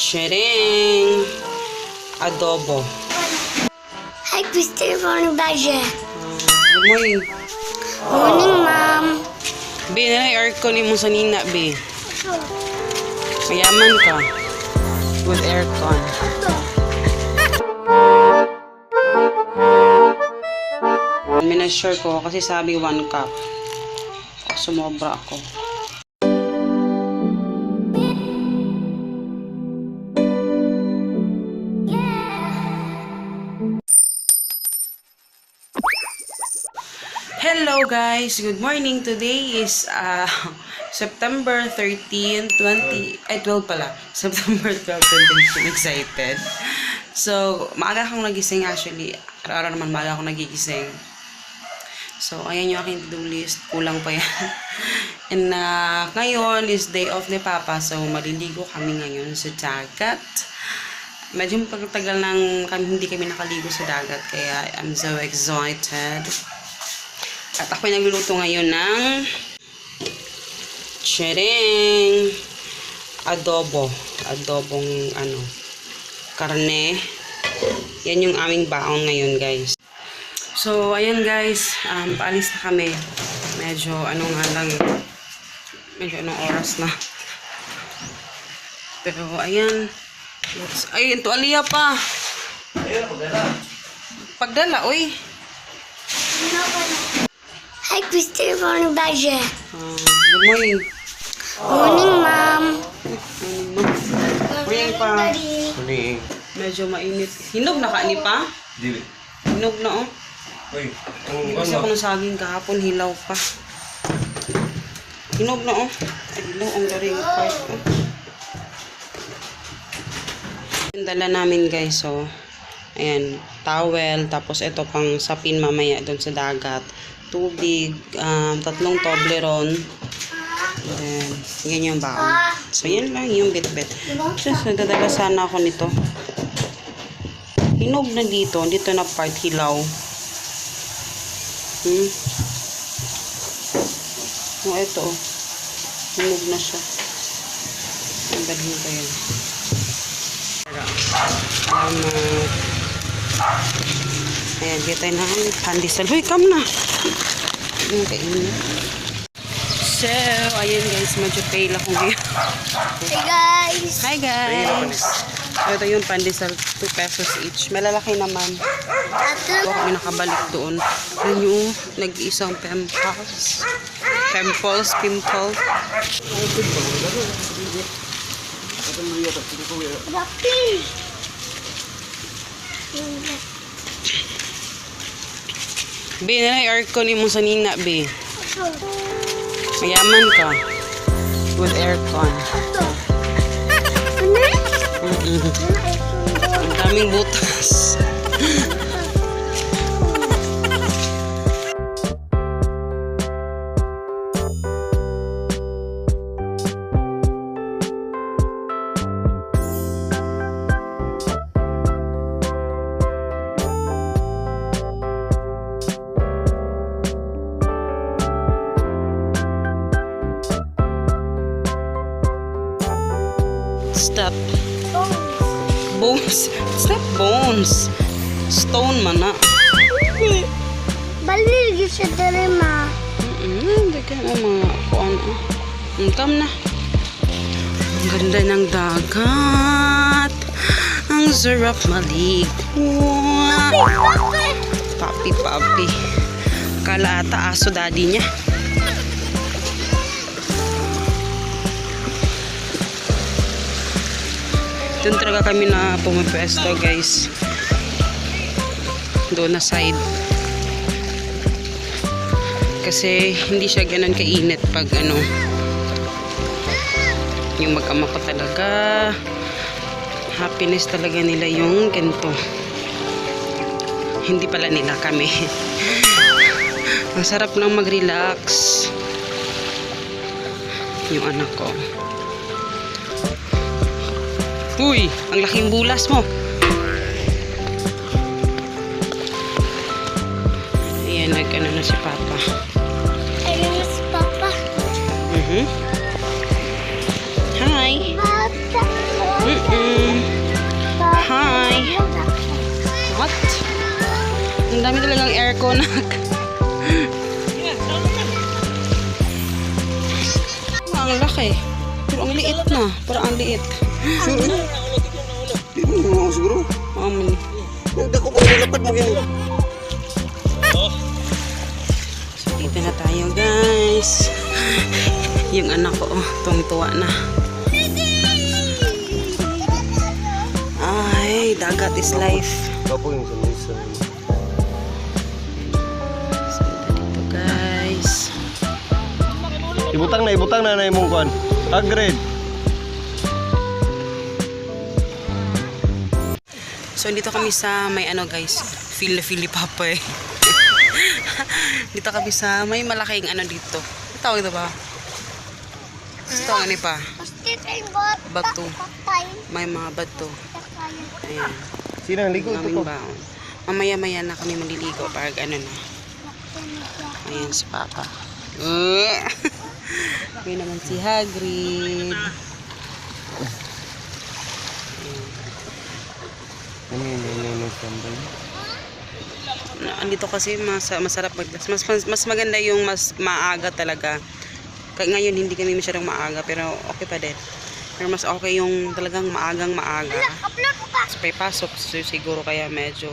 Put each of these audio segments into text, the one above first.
Sharing adobo. Hi, Mr. Budget. Good morning. Morning, Ma'am. Be, na aircon mo sa nina, be. Mayaman ka. With aircon. Minasure ko kasi sabi 1 cup. Sumobra ako. Hello guys, good morning. Today is September 13, 12 pala. September 12, 20. Excited. So, maaga akong nagising actually. Araw-araw naman maaga akong nagigising. So, ayan yung aking to-do list. Kulang pa yan. And ngayon is day off ni Papa. So, maliligo kami ngayon sa dagat. Medyo pagtagal nang hindi kami nakaligo sa dagat. Kaya I'm so excited. At ako nagluluto ngayon ng sharing adobo. Adobong karne. Yan yung aming baon ngayon, guys. So, ayan guys, paalis na kami. Medyo, medyo anong oras na. Pero, ayan. Ay, ito aliya pa. Ayun, pagdala. Pagdala, uy. Hi, Mr. Budget. Good morning. Morning, Ma'am. Morning pa. Morning. Medyo mainit. Hinog na ka, ni pa? Dili. Hinog na, oh. Uy, Kasi ako ng saging kahapon, hilaw pa. Hinog na, oh. Ay, hilaw ang daring part, oh. Yung dala namin, guys, so, ayan, towel, tapos ito pang sapin mamaya doon sa dagat. Tubig, 3 Toblerone. Then, ganyan yung baon. So, yan lang yung bit-bit. So, nadadala sana ako nito. Hinog na dito. Dito na part, hilaw. Oh, ito. Hinog na siya. Ang dalhin ko yan. Ayan, kita na pandesal. Hoy, come na! Yung kainin. So, ayan guys, medyo fail ako ngayon. Hey, guys. Hi guys! Ito yung pandesal, 2 pesos each. Malalaki naman. Ito kami nakabalik doon. Yun yung nag-iisang pimples. Happy. Be, na aircon mo sa nina, be. Mayaman ka. With aircon. Ang daming butas. Stop. Bones. Stop bones. Stone man na. Baligid siya dali, Ma. Hindi ka mo mga kuan. Come na. Ang ganda ng dagat. Ang sarap maligo. Papi. Kala ata aso daddy niya. Doon talaga kami na pumipwesto, guys. Doon na side. Kasi hindi siya ganun kainit pag yung mag-ama ko talaga. Happiness talaga nila yung ganito. Hindi pala nila, kami. Ang sarap lang mag-relax. Yung anak ko. Uy, ang laking bulas mo. Ayan, nag-ano na si Papa. Ayun na si Papa. Hi. Papa. Mm-mm. Marco, nak. Ang laki. Pero ang liit na. Parang ang liit. Sure na. Di mo siguro. Amin. Nagdako ko nilapad mo yan. So, dito na tayo, guys. Yung anak ko, tuwang-tuwa na. Ay, dagat is life. Kapo yung sa So, dito, guys. Ibutang na imong kuan. Agreed. So, dito kami sa may ano, guys. Fili papa eh. Dito kami sa may malaking ano dito. Ano tawag ito ba? Ano tawag ni pa? Bato. May mga bato. Ayan. Sino ang ligo ito Aming ko? baon. Mamaya-maya na kami maliligo pag ano na. Ayan si Papa. May naman si Hagrid. Andito kasi masarap maglas. Mas maganda yung mas maaga talaga. Ngayon hindi kami masyadong maaga pero okay pa din. Pero mas okay yung talagang maagang maaga. Mas may pasok so siguro kaya medyo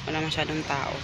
wala masyadong tao.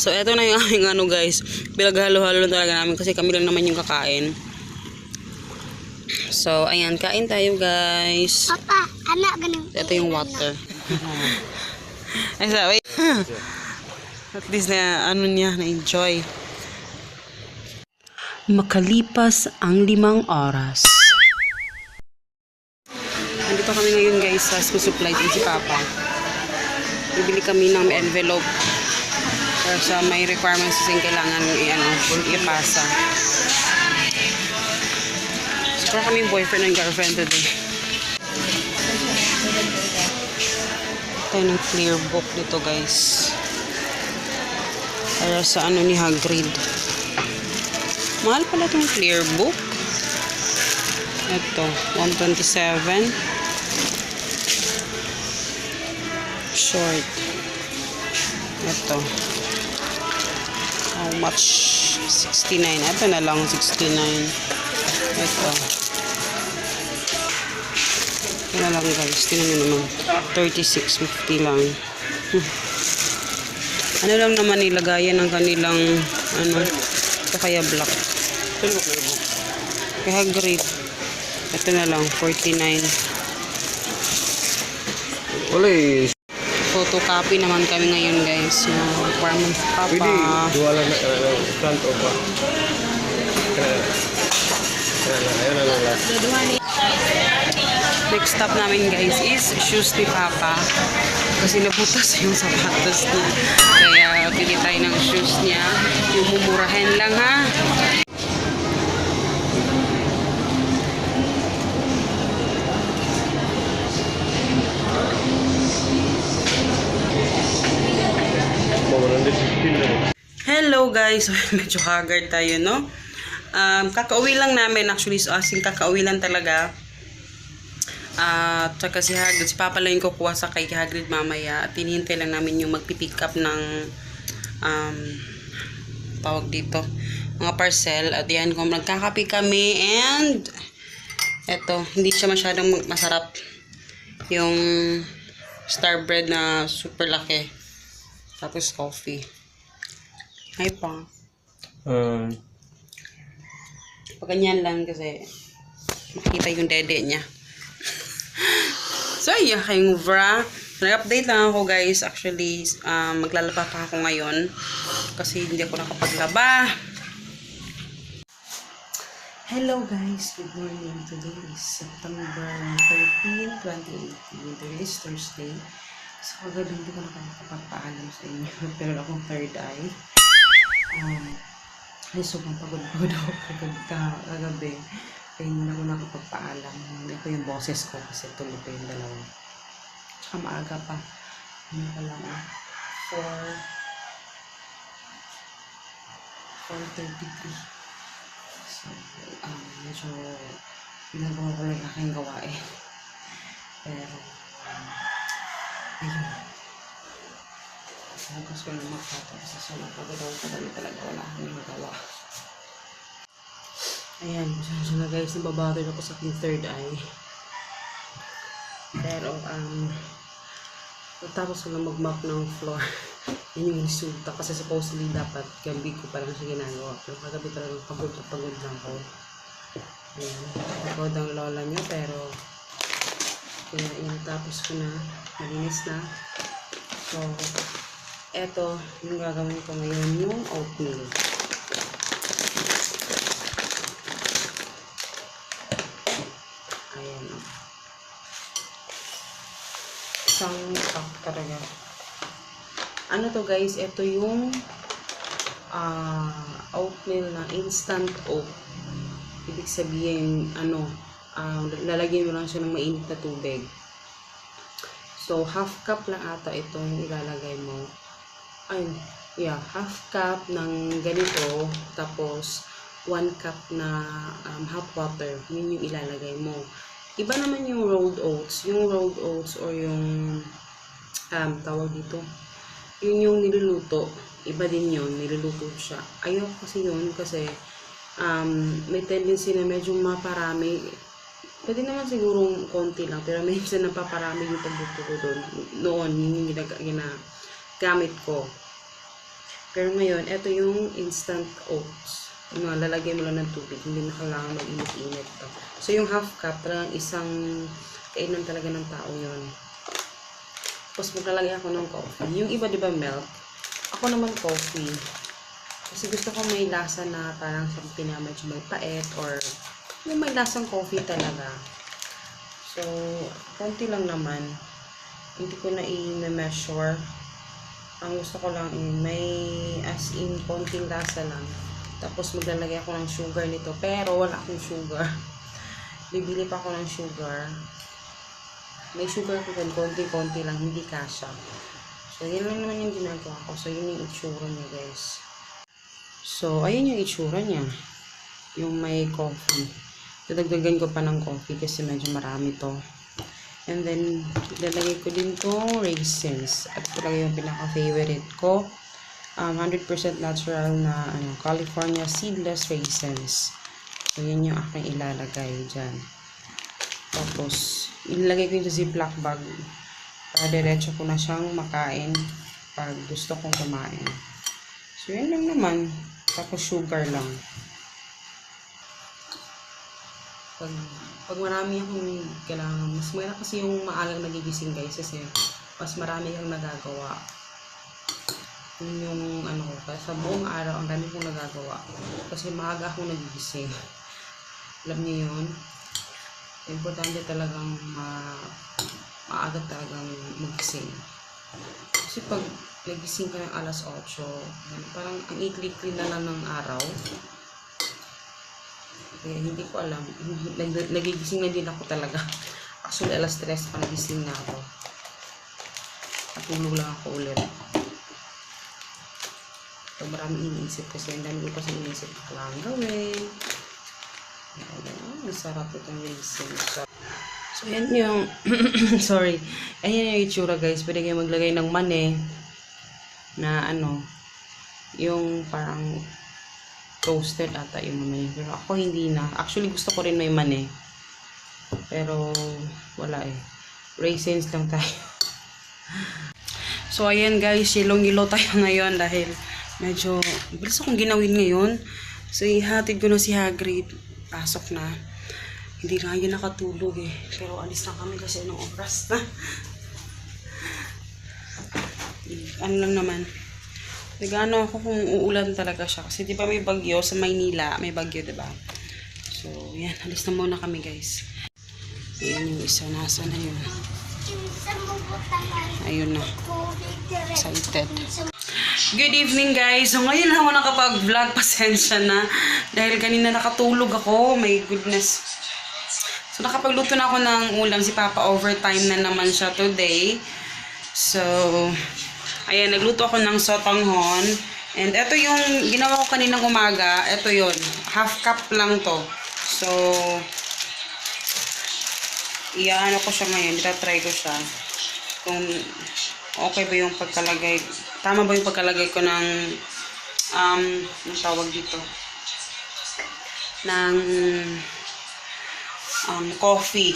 So, eto na yung aming ano guys. Pinaghalo-halo lang talaga namin kasi kami lang naman yung kakain. So, ayan. Kain tayo guys. Papa, anak ganun. Ito yung water. Ay, wait. At least na ano niya, na-enjoy. Makalipas ang 5 oras. Nandito kami ngayon guys sa school supply din si Papa. Bibili kami ng envelope. Pero sa may requirements kasing kailangan ipasa. So, para kami boyfriend and girlfriend today. Tayo ng clear book dito guys. Para sa ano ni Hagrid. Mahal pala itong clear book. Ito, 127. Short. Ito. How much? 69. Ito na lang, 69. Ito. Ito na lang guys. Tingnan nyo naman. 36.50 lang. Ano lang naman nilagayan ng kanilang ano, ito kaya black. Kaya Hagrid. Ito na lang, 49. Uli. Photocopy naman kami ngayon guys. Yung requirements Papa. Pwede duwalan na front o pa. Ayun na lang last. Next stop namin guys is shoes ni Papa. Kasi nabutas yung sapatos niya. Kaya pili tayo ng shoes niya. Yung mumurahin lang ha. Hello guys, medyo haggard tayo no. Kakauwi lang namin actually, so asing kakauwi lang talaga. Tsaka si Hagrid, si Papa lang yung kukuha sa kay Hagrid mamaya. At hinihintay lang namin yung magpipick up ng tawag dito, mga parcel. At yan, kung nagkakape kami. And, eto, hindi siya masyadong masarap. Yung star bread na super laki. Tapos coffee. Ay pa. Pag ganyan lang kasi makita yung dede niya. So, yeah, kayong vra. Nag-update lang ako, guys. Actually, maglalaba pa ako ngayon. Kasi hindi ako nakapaglaba. Hello, guys. Good morning. Today is September 13, 2018. Today is Thursday. So, kagabi hindi ko nakapagpaalam sa inyo. Pero akong third eye. Sobrang pagod ako kagabi. Kaya hindi na ako nakapagpaalam. Hindi ko yung boses ko kasi tuloy pa yung dalawa. Tsaka maaga pa. Ano pa lang 4:33. So, medyo ginagawa ko lang aking gawain. Pero, ayun. Tapos ko lang magtatapos sa sobrang pagod ako kagabi talaga wala akong magawa. Ayan, pasensya na guys, nababother ako sa aking third eye. Pero, tapos ko lang mag-map ng floor. Yan yung resulta. Kasi supposedly dapat gabi ko pa lang siya ginagawa. Pero kagabi talagang pagod lang ko. Ayan, pagod ang lola niya. Pero, kaya yun, tapos ko na. Malinis na. So, eto, yung gagawin ko ngayon, yung oatmeal. Ayan. Isang cup talaga. Ano to guys? Ito yung oatmeal na instant oat. Ibig sabihin, lalagyan mo lang siya ng mainit na tubig. So, half cup lang ata ito yung ilalagay mo. Half cup ng ganito. Tapos, 1 cup na hot water. Yun yung ilalagay mo. Iba naman yung rolled oats. Yung rolled oats or yung tawag dito. Yun yung niluluto. Iba din yun. Niluluto siya. Ayoko kasi yun kasi may tendency na medyo maparami. Pwede naman sigurong konti lang. Pero minsan napaparami yung pagluto ko doon. Noon, yun yung ginagamit ko. Pero ngayon, ito yung instant oats. Lalagay mo lang ng tubig. Hindi na kailangan mag-init-init to. So, yung half cup, talagang isang kainan talaga ng tao yun. Tapos, maglalagay ako ng coffee. Yung iba, di ba, milk? Ako naman coffee. Kasi gusto ko may lasa na parang something na medyo may paet or yung may lasang coffee talaga. So, konti lang naman. Hindi ko na i-measure. Ang gusto ko lang may as in konting lasa lang. Tapos maglalagay ako ng sugar nito. Pero wala akong sugar. Bibili pa ako ng sugar. May sugar ko dyan. Konti-konti lang. Hindi kasha. So, yun lang naman yung ginagawa ko. So, yun yung itsura niya, guys. So, ayun yung itsura niya. Yung may coffee. Dadagdagan ko pa ng coffee kasi medyo marami to. And then, ilalagay ko din tong raisins. At talaga yung pinaka-favorite ko. 100% natural na California seedless raisins. So, yun yung aking ilalagay dyan. Tapos, ilalagay ko yung ziploc bag. Para diretso ko na siyang makain pag gusto kong kumain. So, yun lang naman. Tapos, sugar lang. Pag marami akong kailangan, mas maganda kasi yung maagang nagigising guys kasi mas marami kang nagagawa. Yung sa buong araw, ang dami kong nagagawa. Kasi maaga akong nagigising. Alam niyo yun? Importante talagang maaga talagang magising. Kasi pag nagising ka ng alas 8, parang ang ikli-ikli na lang ng araw. Kaya hindi ko alam. Nagigising na din ako talaga. Actually, alas 3 pa nagising na ako. At tulog lang ako ulit. So, maraming iniisip kasi. Ang dami ko kasi iniisip na kailangan gawin. Masarap itong raisins. So, yan yung sorry. Ayan yung itsura guys. Pwede kayo maglagay ng mani na yung parang roasted ata yung mamay. Pero ako hindi na. Actually, gusto ko rin may mani. Pero, wala eh. Raisins lang tayo. So, ayan guys. Silong-ilo tayo ngayon dahil medyo bilis akong ginawin ngayon. So, ihatid ko na si Hagrid. Pasok na. Hindi na yun nakatulog eh. Pero alis na kami kasi anong oras na. Ano lang naman. Nag-ano ako kung uulan talaga siya. Kasi di ba may bagyo sa Maynila. May bagyo, di ba? So, yan. Alis na muna kami, guys. Ayan yung isa. Nasa na yun. Ayun na. Excited. Good evening, guys. So, ngayon lang ako nakapag-vlog. Pasensya na. Dahil kanina nakatulog ako. My goodness. So, nakapagluto na ako ng ulam. Si Papa overtime na naman siya today. So, ayan, nagluto ako ng sotanghon. And ito yung ginawa ko kaninang umaga. Ito yun. Half cup lang to. So, iyaano ko siya ngayon. Itatry ko siya. Kung okay ba yung pagkalagay. Tama ba yung pagkalagay ko ng anong tawag dito? Ng coffee.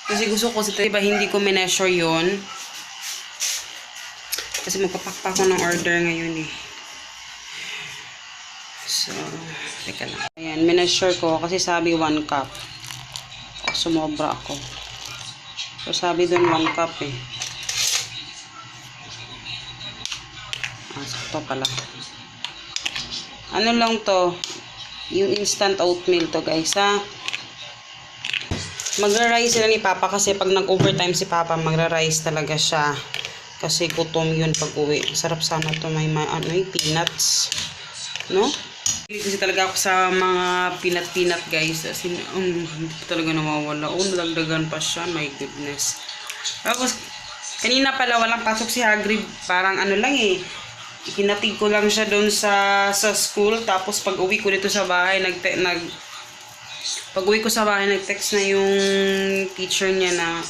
Kasi gusto ko, diba, hindi ko measure yun. Kasi magpapakpa ko ng order ngayon eh. So, teka lang. Ayan, measure ko kasi sabi 1 cup. Sumobra ako. So, sabi dun 1 cup eh. Sakto pala. Ano lang to? Yung instant oatmeal to, guys, ha? Magra-rice sila ni Papa kasi pag nag-overtime si Papa, magra-rice talaga siya. Kasi gutom yun pag uwi. Sarap sana to may peanuts. No? Kasi talaga ako sa mga peanut guys. As in, hindi talaga nawawala. Nalagdagan pa siya. My goodness. Tapos, kanina pala walang pasok si Hagrid. Parang ano lang eh. Kinatig ko lang siya doon sa school. Tapos pag uwi ko dito sa bahay, pag-uwi ko sa bahay, nag-text na yung teacher niya na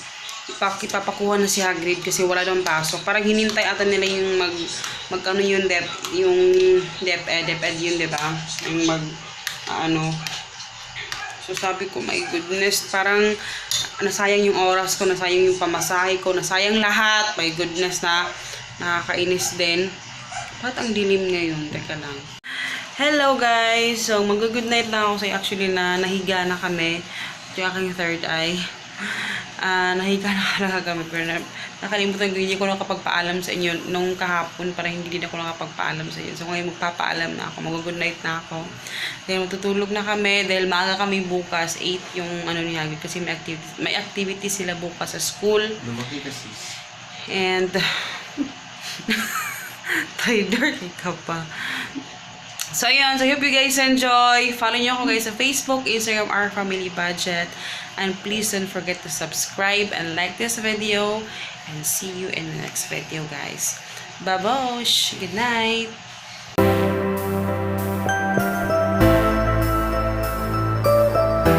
ipapakuha na si Hagrid kasi wala daw pasok. Parang hinintay ata nila yung mag-ano yung DepEd yun, diba? Yung So sabi ko, my goodness, parang nasayang yung oras ko, nasayang yung pamasahe ko, nasayang lahat. My goodness, nakakainis din. Ba't ang dilim ngayon? Teka lang. Hello guys! So, mag-good night lang ako. So, actually, nahiga na kami. Ito yung aking third eye. Nahiga na talaga kami. Pero nakalimutan ko, hindi ko nakapagpaalam sa inyo. Nung kahapon, parang hindi din ako nakapagpaalam sa inyo. So, ngayon magpapaalam na ako. Mag-good night na ako. Dahil matutulog na kami. Dahil maaga kami bukas. 8 yung ni Hagrid. Kasi may activity sila bukas sa school. Lumaki kasi. And, tired ka pa. So, ayan. So, hope you guys enjoy. Follow nyo ako guys sa Facebook, Instagram, Ourfamilybudget. And please don't forget to subscribe and like this video. And see you in the next video, guys. Babosh! Good night!